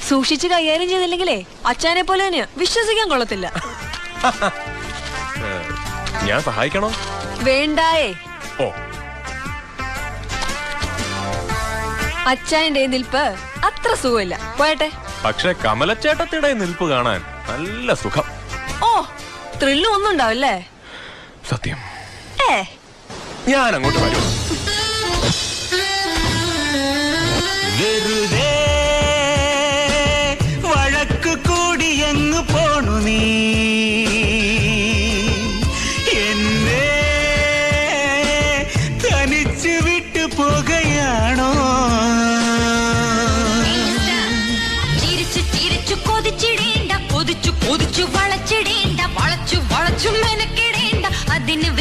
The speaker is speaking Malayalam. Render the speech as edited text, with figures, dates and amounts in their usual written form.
സൂക്ഷിച്ച് കൈകാര്യം ചെയ്തില്ലെങ്കിലേ അച്ഛനെ പോലെ തന്നെയാ, വിശ്വസിക്കാൻ കൊള്ളത്തില്ല. ഞാൻ സഹായിക്കണോ? വേണ്ടായേ. ഓ, അച്ഛൻ്റെ നിൽപ്പ് അത്ര സുഖമില്ല, പോയട്ടെ. പക്ഷെ കമലച്ചേട്ടത്തിയുടെ നിൽപ്പ് കാണാൻ നല്ല സുഖം. ഓ, ത്രില്ലും ഒന്നും ഉണ്ടാവില്ലേ? സത്യം. ഞാൻ അങ്ങോട്ട് വരും. വെറുതെ വഴക്കു കൂടി എങ്ങു പോണു നീ, എന്നെ തനിച്ചു വിട്ടു പോകുകയാണോ? ചിരിച്ചു ചിരിച്ചു കൊതിച്ചിടേണ്ട, കൊതിച്ചു കൊതിച്ചു വളച്ചിടേണ്ട, വളച്ചു വളച്ചു മെനക്കിടേണ്ട, അതിന്